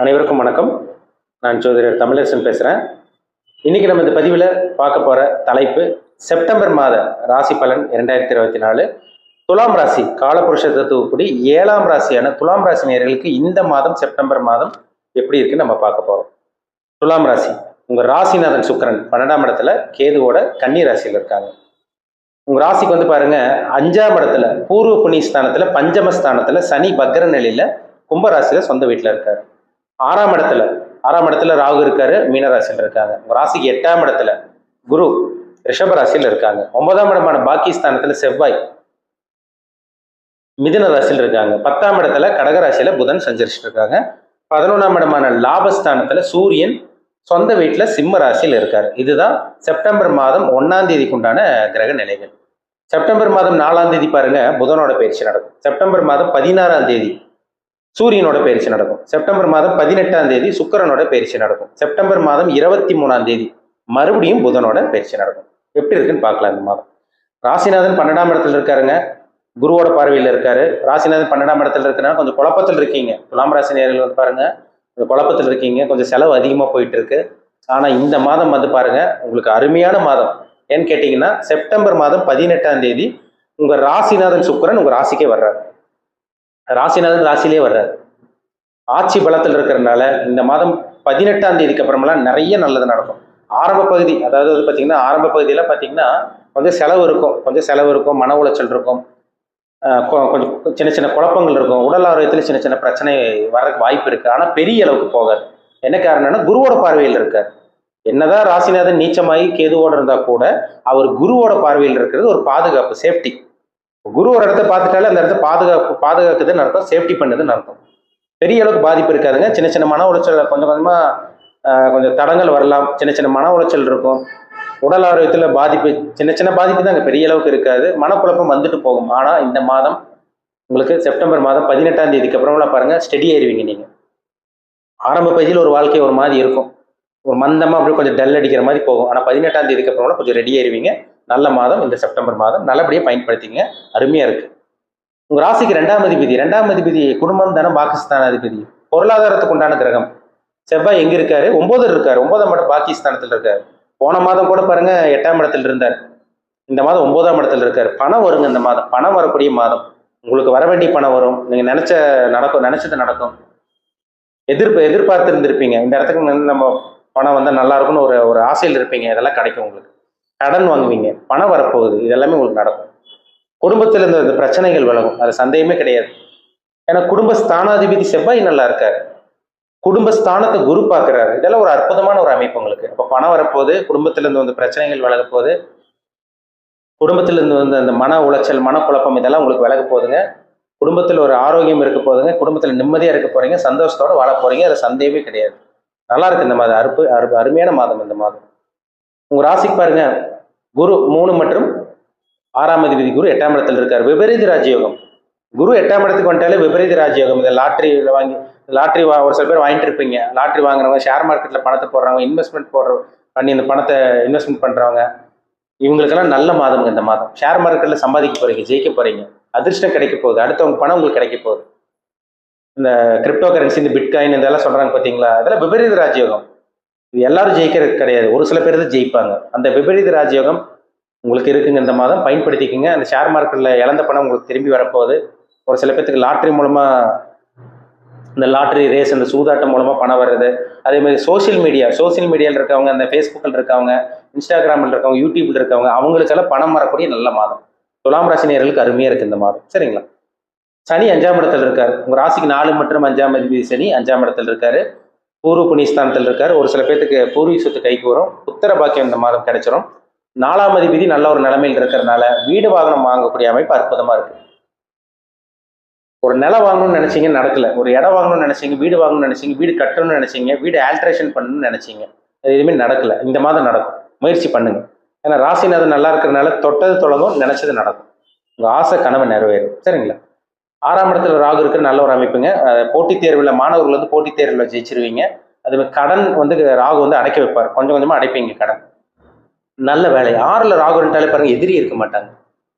அனைவருக்கும் வணக்கம். நான் ஜோதிடர் தமிழரசன் பேசுகிறேன். இன்னைக்கு நம்ம இந்த பதிவில் பார்க்க போகிற தலைப்பு செப்டம்பர் மாத ராசி பலன் 2024. துலாம் ராசி காலபுருஷ தத்துவப்படி 7ஆம் ராசியான துலாம் ராசி நேயர்களுக்கு இந்த மாதம் செப்டம்பர் மாதம் எப்படி இருக்குன்னு நம்ம பார்க்க போகிறோம். துலாம் ராசி, உங்கள் ராசிநாதன் சுக்கிரன் 12ஆம் இடத்துல கேதுவோட கன்னி ராசியில் இருக்காங்க. உங்கள் ராசிக்கு வந்து பாருங்க 5ஆம் இடத்துல பூர்வ புண்ணிய ஸ்தானத்தில் பஞ்சமஸ்தானத்தில் சனி பக்ர நிலையில் கும்பராசியில் சொந்த வீட்டில் இருக்காரு. ஆறாம் இடத்துல ராகு இருக்காரு, மீனராசியில் இருக்காங்க. உங்க ராசிக்கு 8ஆம் இடத்துல குரு ரிஷப ராசியில் இருக்காங்க. 9ஆம் இடமான பாக்கிஸ்தானத்துல செவ்வாய் மிதுன ராசியில் இருக்காங்க. 10ஆம் இடத்துல கடகராசியில புதன் சஞ்சரிச்சுட்டு இருக்காங்க. 11ஆம் இடமான லாபஸ்தானத்துல சூரியன் சொந்த வீட்டுல சிம்ம ராசியில் இருக்காரு. இதுதான் செப்டம்பர் மாதம் 1ஆம் தேதிக்கு உண்டான கிரக நிலைகள். செப்டம்பர் மாதம் 4ஆம் தேதி பாருங்க புதனோட பயிற்சி நடக்கும். செப்டம்பர் மாதம் 16ஆம் தேதி சூரியனோட பயிற்சி நடக்கும். செப்டம்பர் மாதம் 18ஆம் தேதி சுக்கிரனோட பயிற்சி நடக்கும். செப்டம்பர் மாதம் 23ஆம் தேதி மறுபடியும் புதனோட பயிற்சி நடக்கும். எப்படி இருக்குன்னு பார்க்கலாம். இந்த மாதம் ராசிநாதன் 12ஆம் இடத்துல இருக்காருங்க, குருவோட பார்வையில் இருக்காரு. ராசிநாதன் 12ஆம் இடத்துல இருக்கிறனால கொஞ்சம் குழப்பத்தில் இருக்கீங்க. துலாம் ராசி நேயர்கள் வந்து பாருங்க, கொஞ்சம் குழப்பத்தில் இருக்கீங்க, கொஞ்சம் செலவு அதிகமாக போயிட்டு இருக்கு. ஆனால் இந்த மாதம் வந்து பாருங்க உங்களுக்கு அருமையான மாதம். ஏன்னு கேட்டீங்கன்னா செப்டம்பர் மாதம் 18ஆம் தேதி உங்க ராசிநாதன் சுக்கிரன் உங்க ராசிக்கே வர்றாரு. ராசிநாதன் ராசிலே வர்றாரு. ஆட்சி பலத்தில் இருக்கிறதுனால இந்த மாதம் 18ஆம் தேதிக்கு அப்புறமெல்லாம் நிறைய நல்லது நடக்கும். ஆரம்ப பகுதி, அதாவது பார்த்தீங்கன்னா ஆரம்ப பகுதியெல்லாம் பார்த்தீங்கன்னா கொஞ்சம் செலவு இருக்கும், மன உளைச்சல் இருக்கும், கொஞ்சம் சின்ன சின்ன குழப்பங்கள் இருக்கும், உடல் ஆரோக்கியத்தில் சின்ன சின்ன பிரச்சனை வர்றதுக்கு வாய்ப்பு இருக்கு. ஆனால் பெரிய அளவுக்கு போகாது. என்ன காரணம்னா குருவோட பார்வையில் இருக்கார். என்னதான் ராசிநாதன் நீச்சமாகி கேதுவோட இருந்தா கூட அவர் குருவோட பார்வையில் இருக்கிறது ஒரு பாதுகாப்பு, சேஃப்டி. குரு ஒரு இடத்த பார்த்துட்டாலே அந்த இடத்த பாதுகாக்குதுன்னு அர்த்தம், சேஃப்டி பண்ணுதுன்னு அர்த்தம். பெரிய அளவுக்கு பாதிப்பு இருக்காதுங்க. சின்ன சின்ன மன உளைச்சல் கொஞ்சம் தடங்கள் வரலாம், சின்ன சின்ன மன உளைச்சல் இருக்கும், உடல் ஆரோக்கியத்தில் பாதிப்பு, சின்ன சின்ன பாதிப்பு தான் அங்கே பெரிய அளவுக்கு இருக்காது. மனக்குழப்பம் வந்துட்டு போகும். ஆனால் இந்த மாதம் உங்களுக்கு செப்டம்பர் மாதம் 18ஆம் தேதிக்கு அப்புறம்லாம் பாருங்க ஸ்டெடி ஆயிருவீங்க. நீங்கள் ஆரம்ப பகுதியில் ஒரு வாழ்க்கை ஒரு மாதிரி இருக்கும், ஒரு மந்தமாக அப்படியே கொஞ்சம் டல் அடிக்கிற மாதிரி போகும். ஆனால் 18ஆம் தேதிக்கு அப்புறம்லாம் கொஞ்சம் ரெடி ஆயிருவீங்க. நல்ல மாதம் இந்த செப்டம்பர் மாதம், நல்லபடியாக பயன்படுத்திங்க. அருமையாக இருக்கு. உங்க ராசிக்கு 2ஆம் அதிபதி குடும்பம் தானே, பாகிஸ்தான் அதிபதி, பொருளாதாரத்துக்கு உண்டான கிரகம். செவ்வாய் எங்க இருக்காரு? 9 இருக்காரு. 9ஆம் இடம் பாகிஸ்தானத்தில் இருக்காரு. போன மாதம் கூட பாருங்க 8ஆம் இடத்துல இருந்தார். இந்த மாதம் 9ஆம் இடத்துல இருக்காரு. பணம் வருங்க. இந்த மாதம் பணம் வரக்கூடிய மாதம். உங்களுக்கு வர வேண்டிய பணம் வரும். நீங்க நினைச்சது நடக்கும். எதிர்பார்த்து இருந்திருப்பீங்க, இந்த இடத்துக்கு நம்ம பணம் வந்தால் நல்லா இருக்கும்னு ஒரு ஆசையில் இருப்பீங்க. இதெல்லாம் கிடைக்கும். உங்களுக்கு கடன் வாங்குவீங்க, பணம் வரப்போகுது. இது எல்லாமே உங்களுக்கு நடக்கும். குடும்பத்தில் இந்த பிரச்சனைகள் விலகும், அது சந்தேகமே கிடையாது. ஏன்னா குடும்பஸ்தானாதிபதி செவ்வாய் நல்லா இருக்காரு, குடும்பஸ்தானத்தை குரு பார்க்கிறாரு. இதெல்லாம் ஒரு அற்புதமான ஒரு அமைப்பு உங்களுக்கு. அப்போ பணம் வரப்போகுது, குடும்பத்திலிருந்து வந்து பிரச்சனைகள் விலக போகுது, குடும்பத்திலிருந்து வந்து அந்த மன உளைச்சல், மனக்குழப்பம் இதெல்லாம் உங்களுக்கு விலக போகுதுங்க. குடும்பத்தில் ஒரு ஆரோக்கியம் இருக்க போகுதுங்க. குடும்பத்தில் நிம்மதியாக இருக்க போறீங்க, சந்தோஷத்தோட வாழ போறீங்க. அது சந்தேகமே கிடையாது. நல்லா இருக்கு இந்த மாதம். அருமையான மாதம் இந்த மாதம். உங்க ராசிக்கு பாருங்க குரு 3 மற்றும் 6ஆம் அதிபதி குரு 8ஆம் இடத்துல இருக்காரு. விபரீத ராஜயோகம். குரு 8ஆம் இடத்துக்கு வந்துட்டாலே விபரீத ராஜயோகம். இந்த லாட்ரி ஒரு சில பேர் வாங்கிட்டு இருப்பீங்க. லாட்ரி வாங்குறவங்க, ஷேர் மார்க்கெட்ல பணத்தை போடுறவங்க, இன்வெஸ்ட்மெண்ட் பண்ணி இந்த பணத்தை இன்வெஸ்ட்மெண்ட் பண்றவங்க, இவங்களுக்கெல்லாம் நல்ல மாதம் இந்த மாதம். ஷேர் மார்க்கெட்ல சம்பாதிக்க போறீங்க, ஜெயிக்க போறீங்க, அதிர்ஷ்டம் கிடைக்க போகுது, அடுத்தவங்க பணம் உங்களுக்கு கிடைக்க போகுது. இந்த கிரிப்டோ கரன்சி, இந்த பிட்காயின் இதெல்லாம் சொல்றாங்க பார்த்தீங்களா, அதெல்லாம் விபரீத ராஜயோகம். இது எல்லாரும் ஜெயிக்கிறது கிடையாது, ஒரு சில பேர் தான் ஜெயிப்பாங்க. அந்த விபரீத ராஜயோகம் உங்களுக்கு இருக்குங்க இந்த மாதம். பயன்படுத்திக்கங்க. அந்த ஷேர் மார்க்கெட்ல இழந்த பணம் உங்களுக்கு திரும்பி வரப்போகுது. ஒரு சில பேருக்கு லாட்ரி மூலமா, இந்த லாட்ரி ரேஸ், இந்த சூதாட்டம் மூலமா பணம் வருது. அதே மாதிரி சோசியல் மீடியாவில் இருக்கவங்க, இந்த ஃபேஸ்புக்கில் இருக்கவங்க, இன்ஸ்டாகிராமில் இருக்கவங்க, யூடியூப்ல இருக்கவங்க, அவங்களுக்கெல்லாம் பணம் வரக்கூடிய நல்ல மாதம். துலாம் ராசி நேயர்களுக்கு அருமையா இருக்கு இந்த மாதம். சரிங்களா? சனி 5ஆம் இடத்துல இருக்காரு. உங்க ராசிக்கு 4 மற்றும் 5ஆம் அதிபதி சனி 5ஆம் இடத்துல இருக்காரு. பூர்வ புண்ணியஸ்தானத்தில் இருக்காரு. ஒரு சில பேருக்கு பூர்வீக சொத்து கைக்கு வரும். புத்திர பாக்கியம் இந்த மாதம் கிடைச்சிடும். 4ஆம் அதிபதி நல்ல ஒரு நிலைமையில் இருக்கிறதுனால வீடு வாகனம் வாங்கக்கூடிய அமைப்பு அற்புதமா இருக்கு. ஒரு நிலம் வாங்கணும்னு நினைச்சீங்க, நடக்கல. ஒரு இடம் வாங்கணும்னு நினைச்சீங்க, வீடு வாங்கணும்னு நினைச்சீங்க, வீடு கட்டணும்னு நினைச்சீங்க, வீடு ஆல்ட்ரேஷன் பண்ணணும்னு நினைச்சீங்க, அது எதுவுமே நடக்கல. இந்த மாதம் நடக்கும். முயற்சி பண்ணுங்க. ஏன்னா ராசிநாதன் நல்லா இருக்கிறதுனால தொட்டது தொடங்கும், நினைச்சது நடக்கும். உங்க ஆசை கனவு நிறைவேறும். சரிங்களா? 6ஆம் இடத்துல ராகு இருக்கிற நல்ல ஒரு அமைப்புங்க. போட்டித் தேர்வில் மாணவர்கள் வந்து போட்டித் தேர்வில் ஜெயிச்சிருவீங்க. அது கடன் வந்து ராகு வந்து அடைக்க வைப்பார். கொஞ்சம் கொஞ்சமா அடைப்பீங்க கடன். நல்ல வேலை. 6ல் ராகு இருந்தாலே பாருங்க எதிரி இருக்க மாட்டாங்க.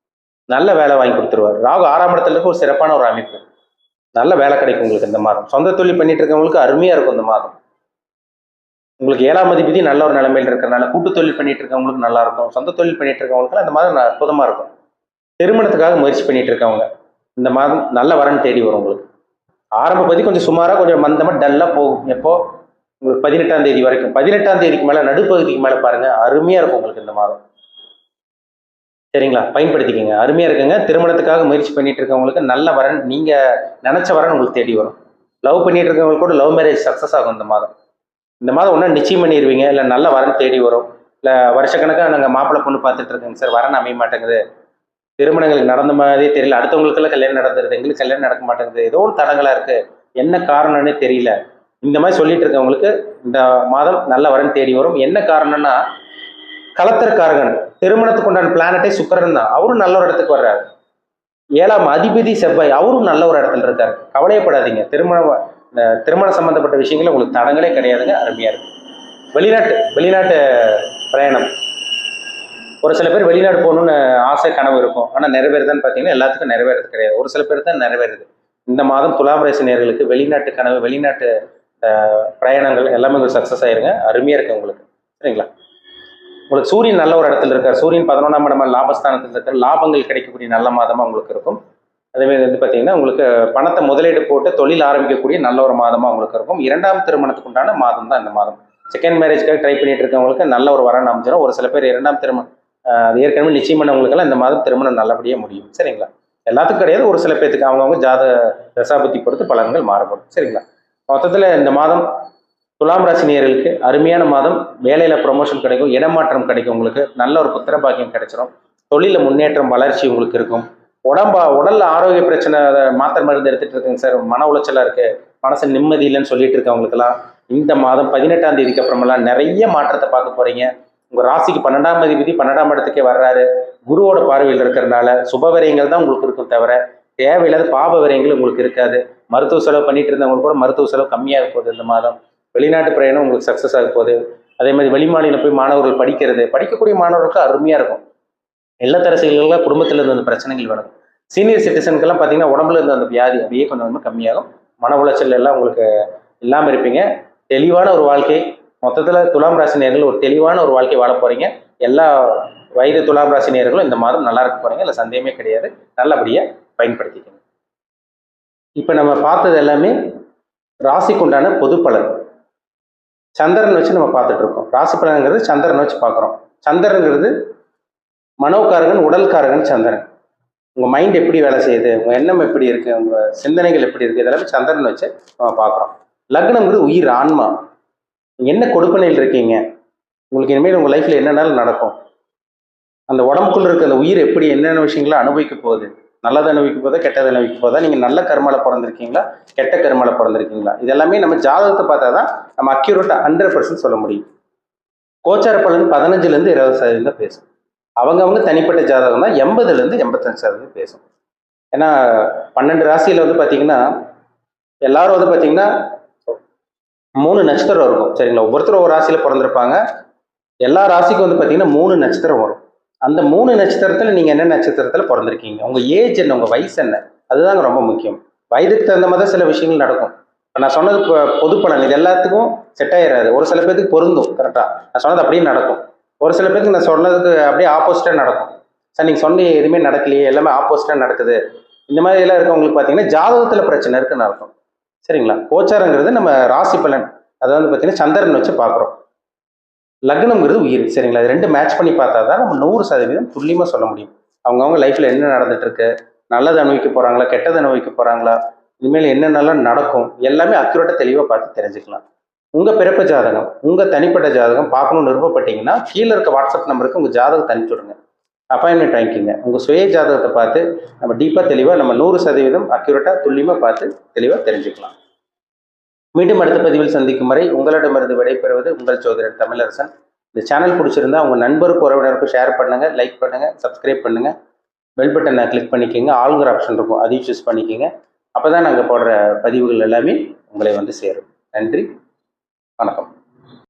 நல்ல வேலை வாங்கி கொடுத்துருவார். ராகு 6ஆம் இடத்துல இருக்க ஒரு சிறப்பான ஒரு அமைப்பு. நல்ல வேலை கிடைக்கும் உங்களுக்கு இந்த மாதம். சொந்த தொழில் பண்ணிட்டு இருக்கவங்களுக்கு அருமையாக இருக்கும் இந்த மாதம். உங்களுக்கு 7ஆம் அதிபதி நல்ல ஒரு நிலைமையில் இருக்கிறனால கூட்டு தொழில் பண்ணிட்டு இருக்கவங்களுக்கு நல்லா இருக்கும். சொந்த தொழில் பண்ணிட்டு இருக்கவங்களுக்கு இந்த மாதம் அற்புதமாக இருக்கும். திருமணத்துக்காக முயற்சி பண்ணிட்டு இருக்கவங்க இந்த மாதம் நல்ல வரன் தேடி வரும் உங்களுக்கு. ஆரம்ப பதி கொஞ்சம் சுமாராக கொஞ்சம் மந்தமாக டல்லாக போகும். எப்போ உங்களுக்கு 18ஆம் தேதி வரைக்கும். 18ஆம் தேதிக்கு மேலே நடுப்பகுதிக்கு மேலே பாருங்கள் அருமையாக இருக்கும் உங்களுக்கு இந்த மாதம். சரிங்களா, பயன்படுத்திக்கங்க. அருமையாக இருக்குங்க. திருமணத்துக்காக முயற்சி பண்ணிட்டு இருக்கவங்களுக்கு நல்ல வரன், நீங்கள் நினச்ச வரன் உங்களுக்கு தேடி வரும். லவ் பண்ணிட்டு இருக்கவங்களுக்கு கூட லவ் மேரேஜ் சக்ஸஸ் ஆகும் இந்த மாதம். இந்த மாதம் ஒன்றா நிச்சயம் பண்ணிடுவீங்க. இல்லை நல்ல வரன் தேடி வரும். இல்லை வருஷக்கணக்காக நாங்கள் மாப்பிள்ளை பொண்ணு பார்த்துட்டு இருக்கோங்க சார், வரன் அமைய மாட்டேங்குது, திருமணங்களுக்கு நடந்த மாதிரியே தெரியல, அடுத்தவங்களுக்கெல்லாம் கல்யாணம் நடந்துருது, எங்களுக்கு கல்யாணம் நடக்க மாட்டேங்குது, ஏதோ ஒரு தடங்களாக இருக்குது, என்ன காரணம்னு தெரியல, இந்த மாதிரி சொல்லிட்டு இருக்கவங்களுக்கு இந்த மாதம் நல்ல வரன் தேடி வரும். என்ன காரணம்னா கலத்திரக்காரகன், திருமணத்துக்கு உண்டான பிளானட்டே சுக்கிரன் தான், அவரும் நல்ல ஒரு இடத்துக்கு வர்றாரு. 7ஆம் அதிபதி செவ்வாய், அவரும் நல்ல ஒரு இடத்துல இருக்காரு. கவலையப்படாதீங்க. திருமணம் சம்பந்தப்பட்ட விஷயங்கள் உங்களுக்கு தடங்களே கிடையாதுங்க. அருமையா இருக்கு. வெளிநாட்டு பிரயாணம், ஒரு சில பேர் வெளிநாடு போகணும்னு ஆசை கனவு இருக்கும், ஆனால் நிறைவேறுதான்னு பார்த்தீங்கன்னா எல்லாத்துக்கும் நிறைவேறது கிடையாது. ஒரு சில பேர் தான் நிறைவேறுது. இந்த மாதம் துலாம் ராசி நேயர்களுக்கு வெளிநாட்டு கனவு, வெளிநாட்டு பிரயாணங்கள் எல்லாமே உங்களுக்கு சக்ஸஸ் ஆயிருங்க. அருமையாக இருக்கு உங்களுக்கு. சரிங்களா, உங்களுக்கு சூரியன் நல்ல ஒரு இடத்துல இருக்கார். சூரியன் 11ஆம் இடமா லாபஸ்தானத்தில் இருக்கார். லாபங்கள் கிடைக்கக்கூடிய நல்ல மாதமாக உங்களுக்கு இருக்கும். அதேமாதிரி வந்து பார்த்தீங்கன்னா உங்களுக்கு பணத்தை முதலீடு போட்டு தொழில் ஆரம்பிக்கக்கூடிய நல்ல ஒரு மாதமாக உங்களுக்கு இருக்கும். 2ஆம் திருமணத்துக்கு உண்டான மாதம் தான் இந்த மாதம். செகண்ட் மேரேஜ்க்காக ட்ரை பண்ணிட்டு இருக்கவங்களுக்கு நல்ல ஒரு வரன் அமைஞ்சிடும். ஒரு சில பேர் 2ஆம் திருமணம் ஏற்கனவே நிச்சயம் பண்ணவங்களுக்கெல்லாம் இந்த மாதம் திருமணம் நல்லபடியாக முடியும். சரிங்களா, எல்லாத்துக்கும் கிடையாது, ஒரு சில பேருக்கு அவங்கவுங்க ஜாத தசாபுத்தி பொறுத்து பலன்கள் மாறுபடும். சரிங்களா, மொத்தத்தில் இந்த மாதம் துலாம் ராசி நேயர்களுக்கு அருமையான மாதம். வேலையில் ப்ரொமோஷன் கிடைக்கும், இடமாற்றம் கிடைக்கும், உங்களுக்கு நல்ல ஒரு புத்திர பாக்கியம் கிடைச்சிடும், தொழிலில் முன்னேற்றம் வளர்ச்சி உங்களுக்கு இருக்கும். உடல்ல ஆரோக்கிய பிரச்சனை, மாத்திரை மருந்து எடுத்துட்டு இருக்குங்க சார், மன உளைச்சலாக இருக்கு, மனசு நிம்மதி இல்லைன்னு சொல்லிட்டு இருக்கவங்களுக்கெல்லாம் இந்த மாதம் 18ஆம் தேதிக்கு அப்புறமெல்லாம் நிறைய மாற்றத்தை பார்க்க போறீங்க. உங்க ராசிக்கு 12ஆம் அதிபதி 12ஆம் இடத்துக்கே வர்றாரு. குருவோட பார்வையில் இருக்கிறதுனால சுபவிரயங்கள் தான் உங்களுக்கு இருக்கும், தவிர தேவையில்லாத பாப விரயங்கள் உங்களுக்கு இருக்காது. மருத்துவ செலவு பண்ணிட்டு இருந்தவங்களுக்கு கூட மருத்துவ செலவு கம்மியாக போகுது இந்த மாதம். வெளிநாட்டு பிரயாணம் உங்களுக்கு சக்ஸஸ் ஆக போகுது. அதே மாதிரி வெளிமாநிலம் போய் மாணவர்கள் படிக்கக்கூடிய மாணவர்களுக்கு அருமையாக இருக்கும். இல்லத்தரசிகளுக்கெல்லாம் குடும்பத்தில் இருந்த அந்த பிரச்சனைகள் வரும். சீனியர் சிட்டிசனுக்கெல்லாம் பார்த்தீங்கன்னா உடம்புல இருந்த அந்த வியாதி அப்படியே கொஞ்சம் கொஞ்சம் கம்மியாகும். மன உளைச்சல் எல்லாம் உங்களுக்கு இல்லாமல் இருப்பீங்க. தெளிவான ஒரு வாழ்க்கை. மொத்தத்தில் துலாம் ராசி நேயர்கள் ஒரு தெளிவான ஒரு வாழ்க்கை வாழ போகிறீங்க. எல்லா வயது துலாம் ராசி நேயர்களும் இந்த மாதம் நல்லா இருக்க போகிறீங்க. இல்லை சந்தேகமே கிடையாது. நல்லபடியாக பயன்படுத்திக்கணும். இப்போ நம்ம பார்த்தது எல்லாமே ராசிக்கு உண்டான பொது பலன். சந்திரன் வச்சு நம்ம பார்த்துட்டு இருக்கோம். ராசி பலன்கிறது சந்திரன் வச்சு பார்க்குறோம். சந்திரன்கிறது மனோகாரகன், உடல்காரகன் சந்திரன். உங்கள் மைண்ட் எப்படி வேலை செய்யுது, உங்கள் எண்ணம் எப்படி இருக்குது, உங்கள் சிந்தனைகள் எப்படி இருக்குது, இதெல்லாமே சந்திரன் வச்சு நம்ம பார்க்குறோம். லக்னம்ங்கிறது உயிர், ஆன்மா. நீங்கள் என்ன கொடுப்பனையில் இருக்கீங்க, உங்களுக்கு இனிமேல் உங்கள் லைஃப்பில் என்னென்னாலும் நடக்கும், அந்த உடம்புக்குள்ளே இருக்க அந்த உயிர் எப்படி என்னென்ன விஷயங்களை அனுபவிக்க போகுது, நல்லதை அனுபவிக்க போதா கெட்டதை அனுபவிக்க போதா, நீங்கள் நல்ல கர்மால பிறந்திருக்கீங்களா கெட்ட கர்மால பிறந்திருக்கீங்களா, இதெல்லாமே நம்ம ஜாதகத்தை பார்த்தா தான் நம்ம அக்யூரேட்டாக 100% சொல்ல முடியும். கோச்சார பலன் 15லேருந்து 20% பேசும். அவங்கவுங்க தனிப்பட்ட ஜாதகம் தான் 80லேருந்து 85% பேசும். ஏன்னா 12 ராசியில் வந்து பார்த்தீங்கன்னா எல்லாரும் வந்து பார்த்தீங்கன்னா 3 நட்சத்திரம் இருக்கும். சரிங்களா, ஒவ்வொருத்தரும் ஒரு ராசியில் பிறந்திருப்பாங்க. எல்லா ராசிக்கும் வந்து பார்த்தீங்கன்னா 3 நட்சத்திரம் வரும். அந்த 3 நட்சத்திரத்தில் நீங்கள் என்ன நட்சத்திரத்தில் பிறந்திருக்கீங்க, உங்கள் ஏஜ் என்ன, உங்கள் வயசு என்ன, அதுதாங்க ரொம்ப முக்கியம். வயதுக்கு தகுந்த மாதிரி சில விஷயங்கள் நடக்கும். இப்போ நான் சொன்னது பொது பலன், இது எல்லாத்துக்கும் செட் ஆயிடாது. ஒரு சில பேருக்கு பொருந்தும், கரெக்டாக நான் சொன்னது அப்படியே நடக்கும். ஒரு சில பேருக்கு நான் சொன்னதுக்கு அப்படியே ஆப்போசிட்டாக நடக்கும். சார் நீங்கள் சொன்ன எதுவுமே நடக்கலையே, எல்லாமே ஆப்போசிட்டாக நடக்குது, இந்த மாதிரி எல்லாம் இருக்கவங்களுக்கு பார்த்தீங்கன்னா ஜாதகத்தில் பிரச்சனை இருக்குன்னு அர்த்தம். சரிங்களா, கோச்சாரங்கிறது நம்ம ராசி பலன், அதை வந்து பார்த்தீங்கன்னா சந்திரன் வச்சு பார்க்குறோம். லக்னம்ங்கிறது உயிர். சரிங்களா, இது 2 மேட்ச் பண்ணி பார்த்தா தான் நம்ம 100% துல்லியமாக சொல்ல முடியும். அவங்கவுங்க லைஃப்பில் என்ன நடந்துட்டு இருக்கு, நல்லது அனுபவிக்க போகிறாங்களா கெட்டது அனுபவிக்க போகிறாங்களா, இனிமேல் என்னென்னலாம் நடக்கும், எல்லாமே அக்யூரேட்டாக தெளிவாக பார்த்து தெரிஞ்சுக்கலாம். உங்கள் பிறப்பு ஜாதகம், உங்கள் தனிப்பட்ட ஜாதகம் பார்க்கணும்னு விருப்பப்பட்டீங்கன்னா கீழே இருக்க வாட்ஸ்அப் நம்பருக்கு உங்கள் ஜாதகத்தை அனுப்பிச்சி விடுங்க, அப்பாயின்மெண்ட் வாங்கிக்கிங்க. உங்கள் சுய ஜாதகத்தை பார்த்து நம்ம டீப்பாக தெளிவாக நம்ம 100% அக்யூரேட்டாக துல்லியமாக பார்த்து தெளிவாக தெரிஞ்சுக்கலாம். மீண்டும் அடுத்த பதிவில் சந்திக்கும் வரை உங்களிடமிருந்து விடைபெறுவது உங்கள் ஜோதிடர் தமிழரசன். இந்த சேனல் பிடிச்சிருந்தா உங்கள் நண்பருக்கு உறவினருக்கும் ஷேர் பண்ணுங்கள், லைக் பண்ணுங்கள், சப்ஸ்கிரைப் பண்ணுங்கள், பெல் பட்டனை கிளிக் பண்ணிக்கோங்க, ஆளுங்கிற ஆப்ஷன் இருக்கும் அதையும் சூஸ் பண்ணிக்கோங்க. அப்போ தான் நாங்கள் போடுற பதிவுகள் எல்லாமே உங்களை வந்து சேரும். நன்றி, வணக்கம்.